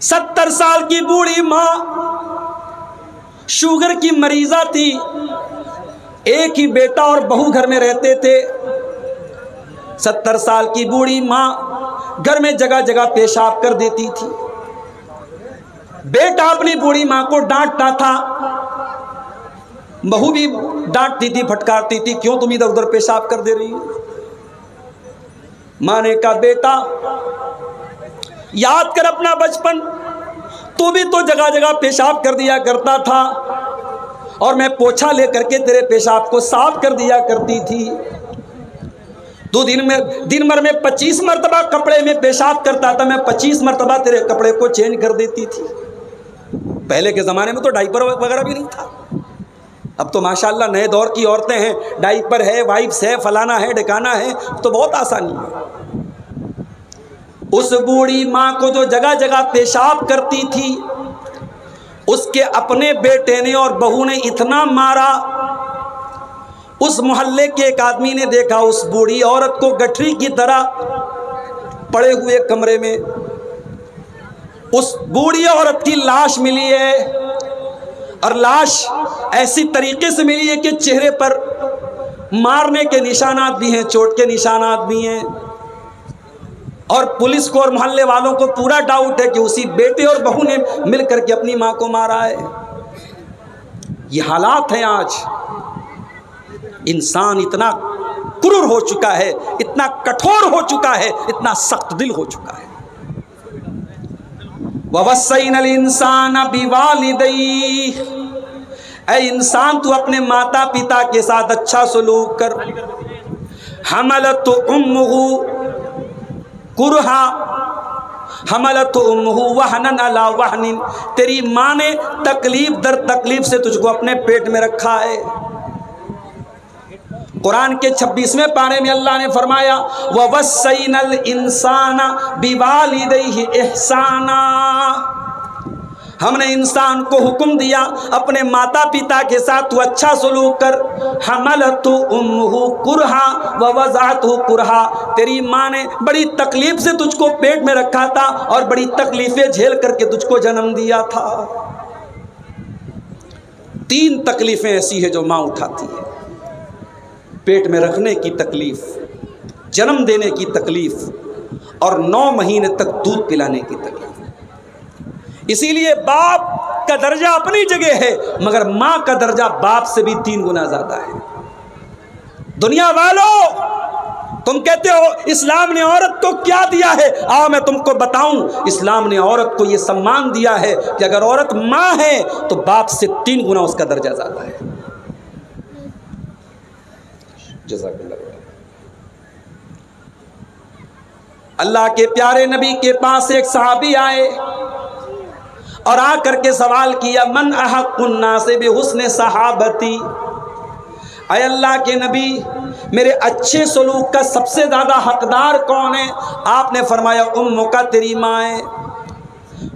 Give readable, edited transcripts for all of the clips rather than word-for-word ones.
70 साल की बूढ़ी माँ शुगर की मरीजा थी। एक ही बेटा और बहू घर में रहते थे। 70 साल की बूढ़ी माँ घर में जगह जगह पेशाब कर देती थी। बेटा अपनी बूढ़ी माँ को डांटता था, बहू भी डांटती थी, फटकारती थी, क्यों तुम इधर उधर पेशाब कर दे रही हो। माँ ने कहा, बेटा याद कर अपना बचपन, तू भी तो जगह जगह पेशाब कर दिया करता था और मैं पोछा लेकर के तेरे पेशाब को साफ कर दिया करती थी। तू दिन भर में 25 मरतबा कपड़े में पेशाब करता था, मैं 25 मरतबा तेरे कपड़े को चेंज कर देती थी। पहले के ज़माने में तो डाइपर वगैरह भी नहीं था। अब तो माशाल्लाह नए दौर की औरतें हैं, डाइपर है, वाइप्स है, फलाना है, ढिकाना है, तो बहुत आसानी है। उस बूढ़ी माँ को जो जगह जगह पेशाब करती थी, उसके अपने बेटे ने और बहू ने इतना मारा। उस मोहल्ले के एक आदमी ने देखा उस बूढ़ी औरत को गठरी की तरह पड़े हुए कमरे में। उस बूढ़ी औरत की लाश मिली है और लाश ऐसी तरीके से मिली है कि चेहरे पर मारने के निशानात भी हैं, चोट के निशानात भी हैं। और पुलिस को और मोहल्ले वालों को पूरा डाउट है कि उसी बेटे और बहू ने मिलकर के अपनी मां को मारा है। ये हालात हैं आज। इंसान इतना क्रूर हो चुका है, इतना कठोर हो चुका है, इतना सख्त दिल हो चुका है। ववस्सैनल इंसान बिवालिदैहि, ऐ इंसान तू अपने माता पिता के साथ अच्छा सलूक कर। हमलतु उम्मुहु कुरहा हमलतु उम्मुहु वहनन अला वहनिन, तेरी माँ ने तकलीफ दर तकलीफ से तुझको अपने पेट में रखा है। कुरान के 26वें पारे में अल्लाह ने फरमाया, ववस्सैनल इंसाना बिवालिदैहि इहसाना, हमने इंसान को हुक्म दिया अपने माता पिता के साथ तू अच्छा सलूक कर। हमलतु उम्मुहु कुरहा व वज़अतहु कुरहा, तेरी माँ ने बड़ी तकलीफ से तुझको पेट में रखा था और बड़ी तकलीफें झेल करके तुझको जन्म दिया था। 3 तकलीफें ऐसी है जो माँ उठाती है, पेट में रखने की तकलीफ, जन्म देने की तकलीफ और 9 महीने तक दूध पिलाने की तकलीफ। इसीलिए बाप का दर्जा अपनी जगह है, मगर माँ का दर्जा बाप से भी 3 गुना ज्यादा है। दुनिया वालों, तुम कहते हो इस्लाम ने औरत को क्या दिया है, आओ मैं तुमको बताऊं। इस्लाम ने औरत को यह सम्मान दिया है कि अगर औरत माँ है तो बाप से 3 गुना उसका दर्जा ज्यादा है। जज़ाकल्लाह। अल्लाह के प्यारे नबी के पास एक सहाबी आए और आकर के सवाल किया, मन अहक्कुन नास बिहुस्न सहाबती, अय अल्लाह के नबी मेरे अच्छे सलूक का सबसे ज़्यादा हकदार कौन है। आपने फरमाया उम्मुका, तेरी माँ है।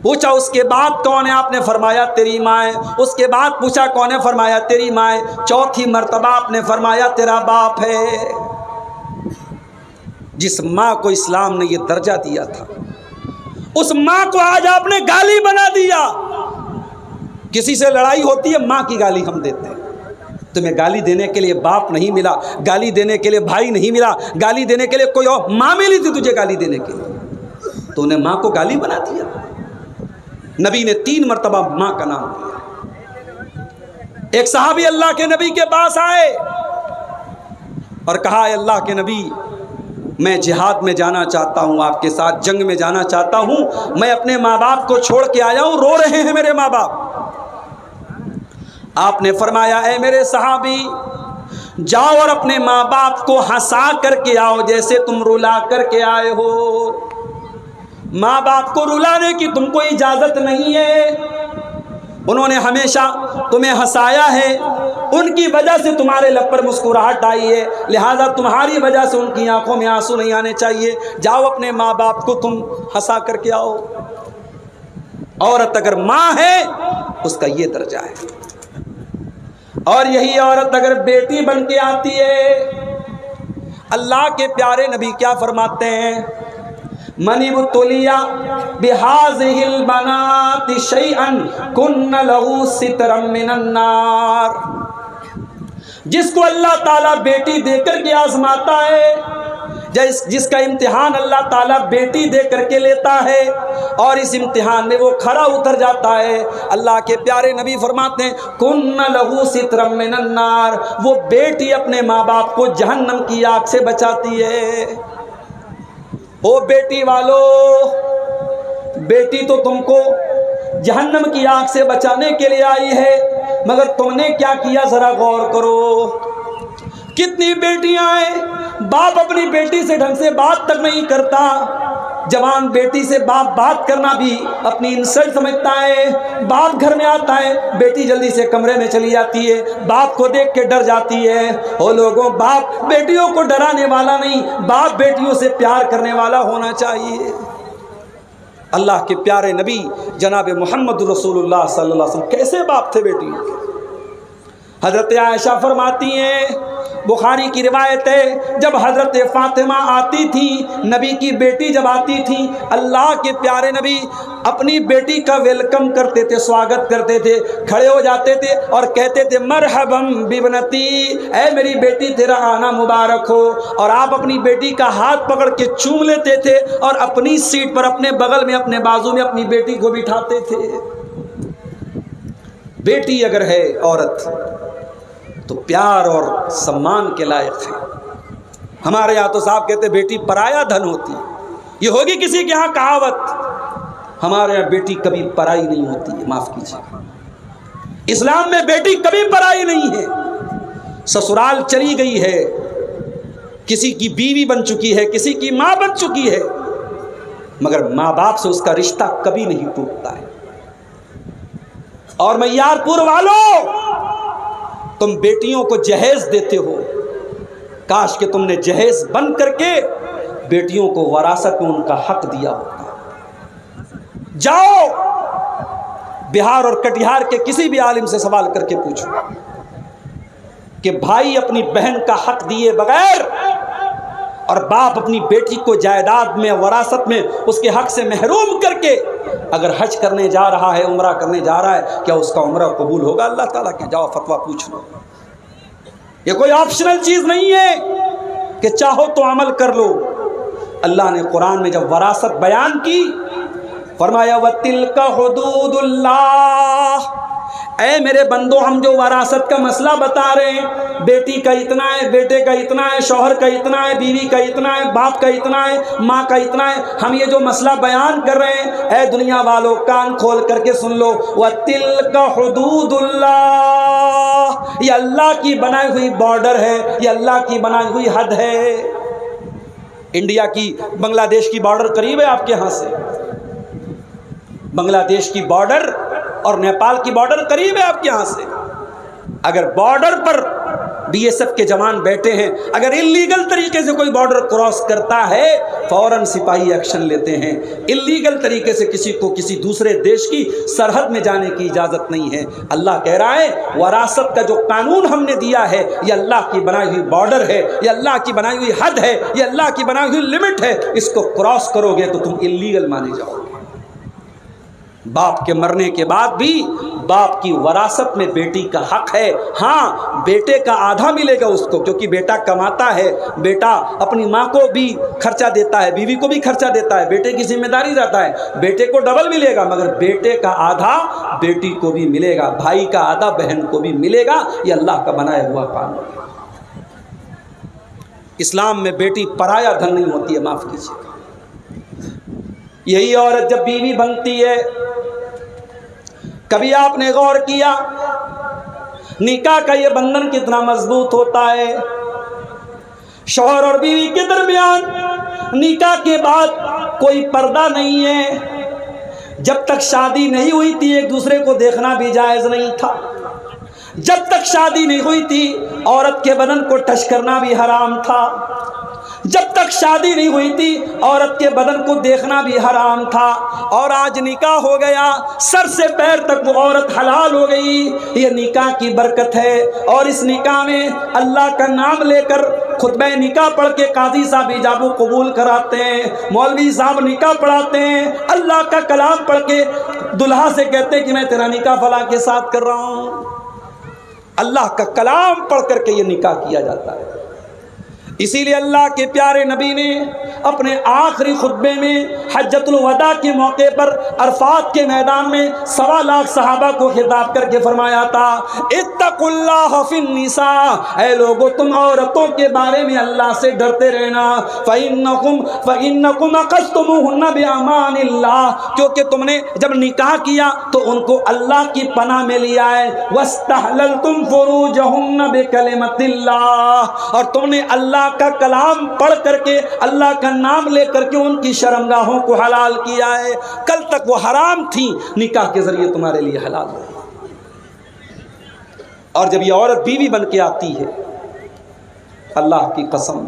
पूछा उसके बाद कौन है, आपने फरमाया तेरी माँ है। उसके बाद पूछा कौन है, फरमाया तेरी माँ है। चौथी मर्तबा आपने फरमाया तेरा बाप है। जिस माँ को इस्लाम ने यह दर्जा दिया था, उस माँ को आज आपने गाली बना दिया। किसी से लड़ाई होती है, माँ की गाली हम देते हैं। तुम्हें गाली देने के लिए बाप नहीं मिला, गाली देने के लिए भाई नहीं मिला, गाली देने के लिए कोई और माँ मिली थी तुझे गाली देने के लिए, तो उन्हें माँ को गाली बना दिया। नबी ने 3 मरतबा माँ का नाम लिया। एक सहाबी अल्लाह के नबी के पास आए और कहा, अल्लाह के नबी मैं जिहाद में जाना चाहता हूँ, आपके साथ जंग में जाना चाहता हूँ, मैं अपने माँ बाप को छोड़ के आया हूँ, रो रहे हैं मेरे माँ बाप। आपने फरमाया, ऐ मेरे सहाबी जाओ और अपने माँ बाप को हंसा करके आओ जैसे तुम रुला करके आए हो। माँ बाप को रुलाने की तुमको इजाज़त नहीं है, उन्होंने हमेशा तुम्हें हंसाया है, उनकी वजह से तुम्हारे लब पर मुस्कुराहट आई है, लिहाजा तुम्हारी वजह से उनकी आंखों में आंसू नहीं आने चाहिए। जाओ अपने माँ बाप को तुम हंसा करके आओ। औरत अगर माँ है उसका ये दर्जा है, और यही औरत अगर बेटी बन के आती है, अल्लाह के प्यारे नबी क्या फरमाते हैं, मनिबतुलिया बिहाज़िहिल बनाति शैअन कुन्न लहू सितरम मिनन नार। जिसको अल्लाह ताला बेटी देकर के आजमाता है, जिसका इम्तिहान अल्लाह ताला बेटी दे करके लेता है और इस इम्तिहान में वो खरा उतर जाता है, अल्लाह के प्यारे नबी फरमाते हैं कुन्न लहू सितरम मिनन नार, वो बेटी अपने माँ बाप को जहन्नम की आग से बचाती है। ओ बेटी वालों, बेटी तो तुमको जहन्नम की आग से बचाने के लिए आई है, मगर तुमने क्या किया जरा गौर करो। कितनी बेटियां हैं, बाप अपनी बेटी से ढंग से बात तक नहीं करता। जवान बेटी से बाप बात करना भी अपनी इंसल्ट समझता है। बाप घर में आता है, बेटी जल्दी से कमरे में चली जाती है, बाप को देख के डर जाती है। ओ लोगों, बाप बेटियों को डराने वाला नहीं, बाप बेटियों से प्यार करने वाला होना चाहिए। अल्लाह के प्यारे नबी जनाब मोहम्मद रसूलुल्लाह सल्लल्लाहु अलैहि वसल्लम कैसे बाप थे बेटियों के। हज़रत आयशा फरमाती हैं, बुखारी की रिवायत है, जब हज़रत फ़ातिमा आती थी, नबी की बेटी जब आती थी, अल्लाह के प्यारे नबी अपनी बेटी का वेलकम करते थे, स्वागत करते थे, खड़े हो जाते थे और कहते थे मरहबम बिबनती, ऐ मेरी बेटी तेरा आना मुबारक हो। और आप अपनी बेटी का हाथ पकड़ के चूम लेते थे और अपनी सीट पर अपने बगल में अपने बाजू में अपनी बेटी को बिठाते थे। बेटी अगर है औरत तो प्यार और सम्मान के लायक है। हमारे यहाँ तो साहब कहते बेटी पराया धन होती, ये होगी किसी के यहाँ कहावत। हमारे यहाँ बेटी कभी पराई नहीं होती है, माफ कीजिएगा। इस्लाम में बेटी कभी पराई नहीं है। ससुराल चली गई है, किसी की बीवी बन चुकी है, किसी की माँ बन चुकी है, मगर माँ बाप से उसका रिश्ता कभी नहीं टूटता है। और मैयारपुर वालों, तुम बेटियों को जहेज देते हो, काश कि तुमने जहेज बन करके बेटियों को वरासत में उनका हक दिया होता। जाओ बिहार और कटिहार के किसी भी आलिम से सवाल करके पूछो कि भाई अपनी बहन का हक दिए बगैर और बाप अपनी बेटी को जायदाद में वरासत में उसके हक से महरूम करके अगर हज करने जा रहा है, उम्रा करने जा रहा है, क्या उसका उम्रा कबूल होगा अल्लाह ताला के? जाओ फतवा पूछ लो। ये कोई ऑप्शनल चीज़ नहीं है कि चाहो तो अमल कर लो। अल्लाह ने कुरान में जब वरासत बयान की, फरमाया वतिल्का हुदूदुल्लाह, ऐ मेरे बंदो, हम जो वरासत का मसला बता रहे हैं, बेटी का इतना है, बेटे का इतना है, शौहर का इतना है, बीवी का इतना है, बाप का इतना है, माँ का इतना है, हम ये जो मसला बयान कर रहे हैं, ऐ दुनिया वालों कान खोल करके सुन लो, वतिल्का हुदूदुल्लाह, ये अल्लाह की बनाई हुई बॉर्डर है, ये अल्लाह की बनाई हुई हद है। इंडिया की बांग्लादेश की बॉर्डर करीब है आपके यहाँ से, बांग्लादेश की बॉर्डर और नेपाल की बॉर्डर करीब है आपके यहाँ से। अगर बॉर्डर पर बीएसएफ के जवान बैठे हैं, अगर इल्लीगल तरीके से कोई बॉर्डर क्रॉस करता है, फौरन सिपाही एक्शन लेते हैं। इल्लीगल तरीके से किसी को किसी दूसरे देश की सरहद में जाने की इजाज़त नहीं है। अल्लाह कह रहा है वरासत का जो कानून हमने दिया है, ये अल्लाह की बनाई हुई बॉर्डर है, ये अल्लाह की बनाई हुई हद है, ये अल्लाह की बनाई हुई लिमिट है। इसको क्रॉस करोगे तो तुम इल्लीगल माने जाओगे। बाप के मरने के बाद भी बाप की वरासत में बेटी का हक है। हाँ, बेटे का आधा मिलेगा उसको, क्योंकि बेटा कमाता है, बेटा अपनी माँ को भी खर्चा देता है, बीवी को भी खर्चा देता है, बेटे की जिम्मेदारी रहता है, बेटे को डबल मिलेगा, मगर बेटे का आधा बेटी को भी मिलेगा, भाई का आधा बहन को भी मिलेगा। ये अल्लाह का बनाया हुआ कानून है। इस्लाम में बेटी पराया धन नहीं होती है, माफ कीजिएगा। यही औरत जब बीवी बनती है, कभी आपने गौर किया निकाह का ये बंधन कितना मजबूत होता है? शौहर और बीवी के दरमियान निकाह के बाद कोई पर्दा नहीं है। जब तक शादी नहीं हुई थी एक दूसरे को देखना भी जायज़ नहीं था। जब तक शादी नहीं हुई थी औरत के बदन को टच करना भी हराम था। जब तक शादी नहीं हुई थी औरत के बदन को देखना भी हराम था। और आज निकाह हो गया, सर से पैर तक वो औरत हलाल हो गई। ये निकाह की बरकत है। और इस निकाह में अल्लाह का नाम लेकर खुतबा निकाह पढ़ के काजी साहब इजाबो कबूल कराते हैं, मौलवी साहब निकाह पढ़ाते हैं, अल्लाह का कलाम पढ़ के दुल्हा से कहते हैं कि मैं तेरा निकाह फला के साथ कर रहा हूँ। अल्लाह का कलाम पढ़ करके ये निकाह किया जाता है। इसीलिए अल्लाह के प्यारे नबी ने अपने आखिरी खुतबे में हज्जतुल वदा के मौके पर अरफात के मैदान में 1.25 लाख सहाबा को खिताब करके फरमाया था, इत्तकुल्लाह फिन निसा, ऐ लोगों तुम औरतों के बारे में अल्लाह से डरते रहना, फ़इन्नकुम अक़ज़्तुमूहुन्ना बिअमानिल्लाह, क्योंकि तुमने जब निकाह किया तो उनको अल्लाह की पनाह में लिया है, वस्तहललतुम फ़ुरूजहुन्ना बिकलिमतिल्लाह, और तुमने अल्लाह का कलाम पढ़ करके अल्लाह का नाम लेकर के उनकी शर्मगाहों को हलाल किया है। कल तक वो हराम थी, निकाह के जरिए तुम्हारे लिए हलाल हो। और जब ये औरत बीवी बन के आती है, अल्लाह की कसम,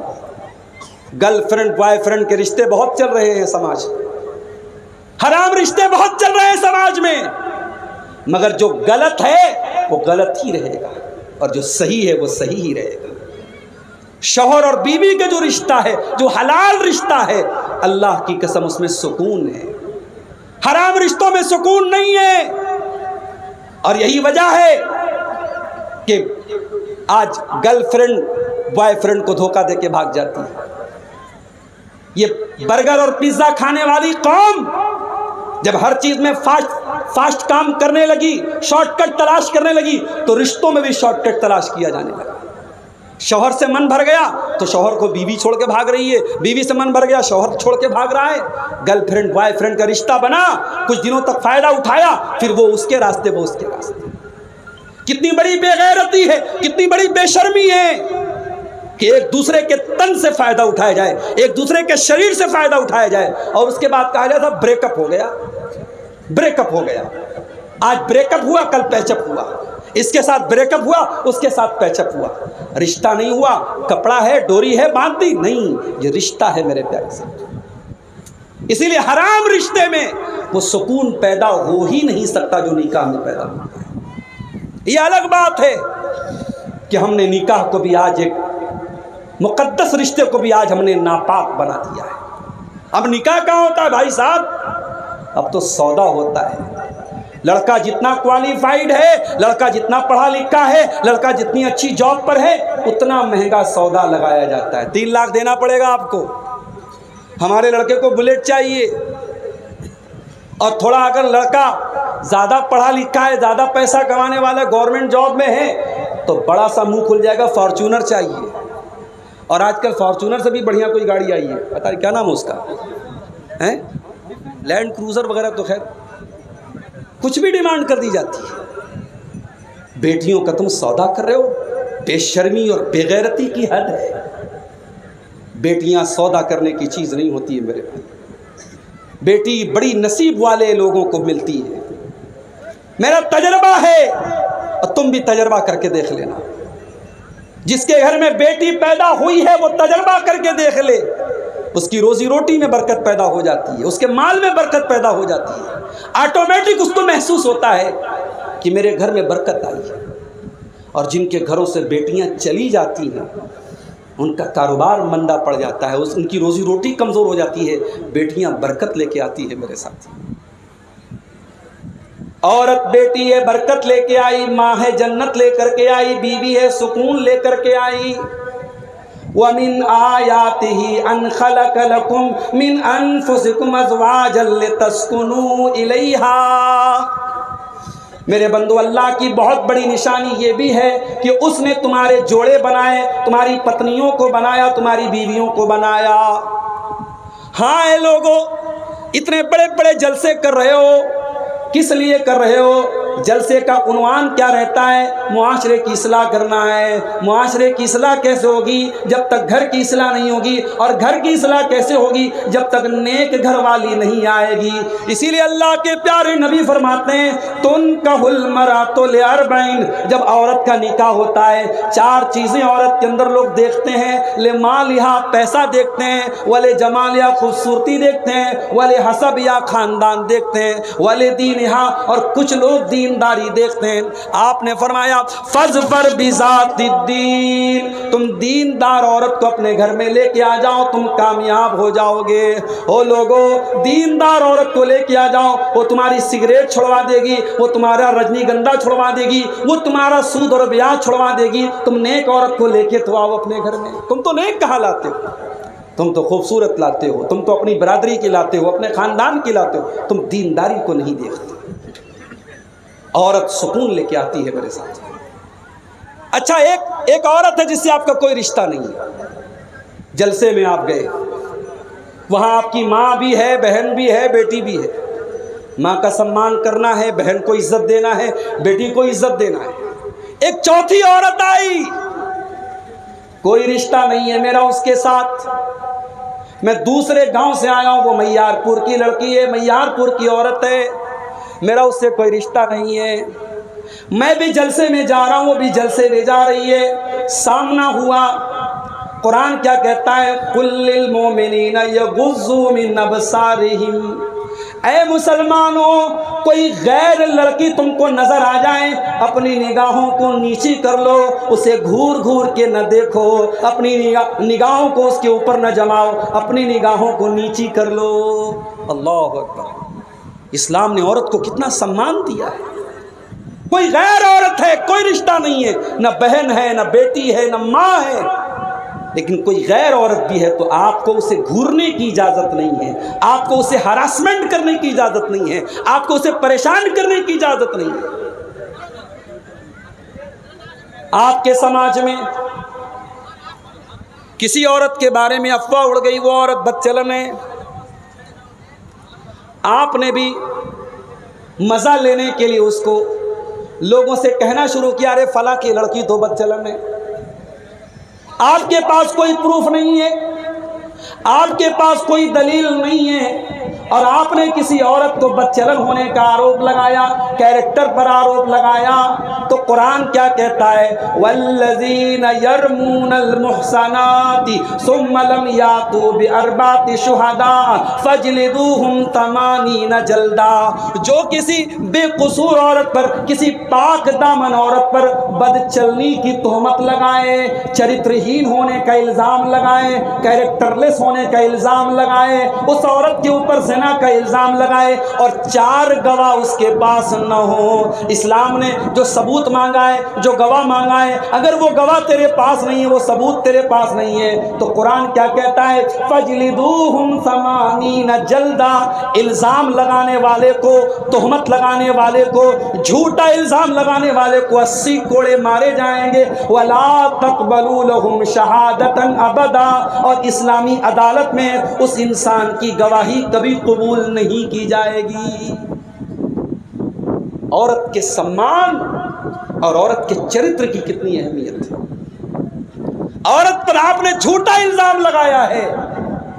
गर्लफ्रेंड बॉयफ्रेंड के रिश्ते बहुत चल रहे हैं समाज में, हराम रिश्ते बहुत चल रहे हैं समाज में, मगर जो गलत है वो गलत ही रहेगा और जो सही है वो सही ही रहेगा। शौहर और बीवी का जो रिश्ता है, जो हलाल रिश्ता है, अल्लाह की कसम उसमें सुकून है, हराम रिश्तों में सुकून नहीं है। और यही वजह है कि आज गर्लफ्रेंड बॉयफ्रेंड को धोखा देके भाग जाती है। ये बर्गर और पिज्जा खाने वाली कौम जब हर चीज में फास्ट काम करने लगी, शॉर्टकट तलाश करने लगी, तो रिश्तों में भी शॉर्टकट तलाश किया जाने लगा। शौहर से मन भर गया तो शौहर को बीवी छोड़ के भाग रही है, बीवी से मन भर गया शौहर छोड़ के भाग रहा है। गर्लफ्रेंड बॉयफ्रेंड का रिश्ता बना, कुछ दिनों तक फायदा उठाया, फिर वो उसके रास्ते वो उसके रास्ते। कितनी बड़ी बेगैरती है, कितनी बड़ी बेशर्मी है कि एक दूसरे के तन से फायदा उठाया जाए, एक दूसरे के शरीर से फायदा उठाया जाए, और उसके बाद कहा जाता ब्रेकअप हो गया, ब्रेकअप हो गया। आज ब्रेकअप हुआ, कल पैचअप हुआ, इसके साथ ब्रेकअप हुआ, उसके साथ पैचअप हुआ। रिश्ता नहीं हुआ, कपड़ा है, डोरी है, बांध दी, नहीं, ये रिश्ता है मेरे प्यारे से। इसीलिए हराम रिश्ते में वो सुकून पैदा हो ही नहीं सकता जो निकाह में पैदा होता है। ये अलग बात है कि हमने निकाह को भी आज एक मुकद्दस रिश्ते को भी आज हमने नापाक बना दिया है। अब निकाह कहाँ होता है भाई साहब? अब तो सौदा होता है। लड़का जितना क्वालिफाइड है, लड़का जितना पढ़ा लिखा है, लड़का जितनी अच्छी जॉब पर है, उतना महंगा सौदा लगाया जाता है। 3 लाख देना पड़ेगा आपको, हमारे लड़के को बुलेट चाहिए। और थोड़ा अगर लड़का ज़्यादा पढ़ा लिखा है, ज़्यादा पैसा कमाने वाला, गवर्नमेंट जॉब में है, तो बड़ा सा मुंह खुल जाएगा, फॉर्च्यूनर चाहिए। और आजकल फॉर्च्यूनर से भी बढ़िया कोई गाड़ी आई है, पता नहीं क्या नाम है उसका, हैं, लैंड क्रूज़र वगैरह, तो खैर कुछ भी डिमांड कर दी जाती है। बेटियों का तुम सौदा कर रहे हो, बेशर्मी और बेगैरती की हद है। बेटियां सौदा करने की चीज़ नहीं होती है मेरे भाई। बेटी बड़ी नसीब वाले लोगों को मिलती है। मेरा तजर्बा है और तुम भी तजर्बा करके देख लेना। जिसके घर में बेटी पैदा हुई है वो तजर्बा करके देख ले, उसकी रोजी रोटी में बरकत पैदा हो जाती है, उसके माल में बरकत पैदा हो जाती है। ऑटोमेटिक उसको महसूस होता है कि मेरे घर में बरकत आई है। और जिनके घरों से बेटियां चली जाती हैं उनका कारोबार मंदा पड़ जाता है, उनकी रोजी रोटी कमज़ोर हो जाती है। बेटियां बरकत लेके आती है मेरे साथ। औरत बेटी है, बरकत लेके आई, माँ है, जन्नत लेकर के आई, बीवी है, सुकून लेकर के आई। वमिन आयातिही अन खलक लकुम मिन अनफुसिकुम अज़वाजन लितस्कुनू इलैहा। मेरे बंदो, अल्लाह की बहुत बड़ी निशानी ये भी है कि उसने तुम्हारे जोड़े बनाए, तुम्हारी पत्नियों को बनाया, तुम्हारी बीवियों को बनाया। हाँ ए लोगो, इतने बड़े बड़े जलसे कर रहे हो, किस लिए कर रहे हो? जलसे का उन्वान क्या रहता है? मुआशरे की इस्लाह करना है। मुआशरे की इस्लाह कैसे होगी? जब तक घर की इस्लाह नहीं होगी। और घर की इस्लाह कैसे होगी? जब तक नेक घर वाली नहीं आएगी। इसीलिए अल्लाह के प्यारे नबी फरमाते हैं, तुनकाहुल मरातु लिअरबईन, जब औरत का निकाह होता है 4 चीज़ें औरत के अंदर लोग देखते हैं। ले मालिहा, पैसा देखते हैं, वले जमालिया, खूबसूरती देखते हैं, वले हसब या ख़ानदान देखते हैं, वले दीनिहा, और कुछ लोग दीन दीनदारी देखते हैं। आपने फरमाया फज़फर बिज़ातिद्दीन, तुम दीनदार औरत को अपने घर में लेके आ जाओ, तुम कामयाब हो जाओगे। ओ लोगों, दीनदार औरत को लेके आ जाओ, वो तुम्हारी सिगरेट छुड़वा देगी, वो तुम्हारा रजनीगंधा छुड़वा देगी, वो तुम्हारा सूद और ब्याज छुड़वा देगी। तुम नेक औरत को लेके तो आओ अपने घर में। तुम तो नेक कहाँ लाते हो, तुम तो खूबसूरत लाते हो, तुम तो अपनी बरादरी की लाते हो, अपने खानदान की लाते हो, तुम दीनदारी को नहीं देखते। औरत सुकून लेके आती है मेरे साथ। अच्छा, एक औरत है जिससे आपका कोई रिश्ता नहीं है, जलसे में आप गए, वहां आपकी माँ भी है, बहन भी है, बेटी भी है। माँ का सम्मान करना है, बहन को इज्जत देना है, बेटी को इज्जत देना है। एक चौथी औरत आई, कोई रिश्ता नहीं है मेरा उसके साथ, मैं दूसरे गांव से आया हूं, वो मैयारपुर की लड़की है, मैयारपुर की औरत है, मेरा उससे कोई रिश्ता नहीं है। मैं भी जलसे में जा रहा हूं, वो भी जलसे में जा रही है, सामना हुआ। कुरान क्या कहता है, कुल्लिल मोमिनीना यगुज़्ज़ू मिन अबसारिहिम। ऐ मुसलमानों, कोई गैर लड़की तुमको नजर आ जाए, अपनी निगाहों को नीची कर लो, उसे घूर घूर के न देखो, अपनी निगाहों को उसके ऊपर न जमाओ, अपनी निगाहों को नीची कर लो। अल्लाह अकबर। इस्लाम ने औरत को कितना सम्मान दिया है। कोई गैर औरत है, कोई रिश्ता नहीं है, न बहन है, न बेटी है, न माँ है, लेकिन कोई गैर औरत भी है तो आपको उसे घूरने की इजाज़त नहीं है, आपको उसे हरासमेंट करने की इजाज़त नहीं है, आपको उसे परेशान करने की इजाज़त नहीं है। आपके समाज में किसी औरत के बारे में अफवाह उड़ गई, वो औरत बदचलन है, आपने भी मज़ा लेने के लिए उसको लोगों से कहना शुरू किया, अरे फला की लड़की तो बदचलन है। आपके पास कोई प्रूफ नहीं है, आपके पास कोई दलील नहीं है, और आपने किसी औरत को बदचलन होने का आरोप लगाया, कैरेक्टर पर आरोप लगाया। तो कुरान क्या कहता है, वल्लज़ीना यरमूनल मुहसनाति सुम्मा लम यातू बिअरबाति शुहदा फजलिदूहुम तमानीना जल्दा। जो किसी बेकसूर औरत पर, किसी पाक दामन औरत पर बदचलनी की तोहमत लगाए, चरित्रहीन होने का इल्ज़ाम लगाए, कैरेक्टरलेस होने का इल्ज़ाम लगाए, उस औरत के ऊपर ज़िना का इल्ज़ाम लगाए और 4 गवाह उसके पास न हो। इस्लाम ने जो सबूत मांगा है, जो गवाह मांगा है, अगर वो गवाह तेरे पास नहीं है, वो सबूत तेरे पास नहीं है, तो कुरान क्या कहता है, फजलिदूहुम समानीना जल्दा। इल्ज़ाम लगाने वाले को, तोहमत लगाने वाले को, झूठा इल्ज़ाम लगाने वाले को 80 कोड़े मारे जाएंगे। वला तक़बलू लहुम शहादतन अबदा। और इस्लामी अदालत में उस इंसान की गवाही कभी कबूल नहीं की जाएगी। औरत के सम्मान और औरत के चरित्र की कितनी अहमियत है। औरत पर आपने झूठा इल्जाम लगाया है,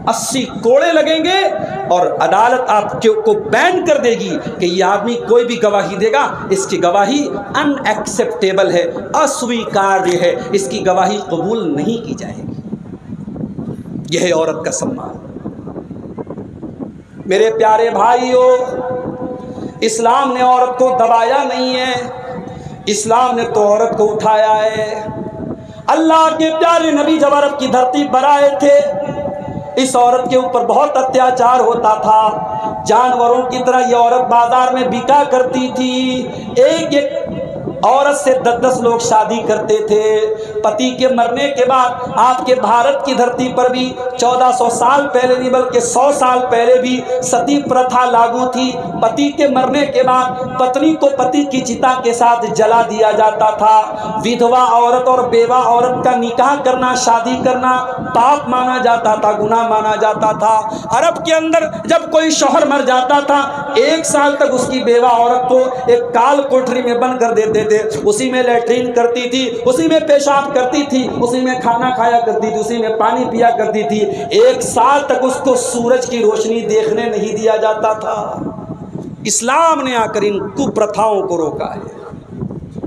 80 कोड़े लगेंगे और अदालत आपको बैन कर देगी कि ये आदमी कोई भी गवाही देगा, इसकी गवाही अनएक्सेप्टेबल है, अस्वीकार्य है, इसकी गवाही कबूल नहीं की जाएगी। यह है औरत का सम्मान। मेरे प्यारे भाइयों, इस्लाम ने औरत को दबाया नहीं है, इस्लाम ने तो औरत को उठाया है। अल्लाह के प्यारे नबी जब अरब की धरती पर आए थे, इस औरत के ऊपर बहुत अत्याचार होता था। जानवरों की तरह यह औरत बाजार में बिका करती थी। एक एक औरत से 10-10 लोग शादी करते थे। पति के मरने के बाद आपके भारत की धरती पर भी 1400 साल पहले नहीं बल्कि 100 साल पहले भी सती प्रथा लागू थी। पति के मरने के बाद पत्नी को पति की चिता के साथ जला दिया जाता था। विधवा औरत और बेवा औरत का निकाह करना, शादी करना पाप माना जाता था, गुनाह माना जाता था। अरब के अंदर जब कोई शौहर मर जाता था, 1 साल तक उसकी बेवा औरत को एक काल कोठरी में बंद कर देते थे। उसी में लैट्रीन करती थी, उसी में पेशाब करती थी, उसी में खाना खाया करती थी, उसी में पानी पिया करती थी। 1 साल तक उसको सूरज की रोशनी देखने नहीं दिया जाता था। इस्लाम ने आकर इन कुप्रथाओं को रोका है।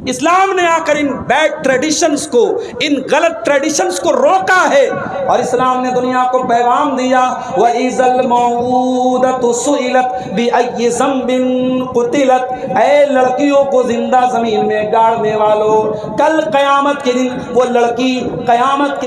इस्लाम ने आकर इन बैड ट्रेडिशंस को, इन गलत ट्रेडिशंस को रोका है। और इस्लाम ने दुनिया को पैगाम दिया, व इज़ल मौऊदतु सुइलत बिअय्यि ज़ंबिन क़ुतिलत, ऐ लड़कियों को जिंदा जमीन में गाड़ने वालों, कल क़यामत के दिन वो लड़की क़यामत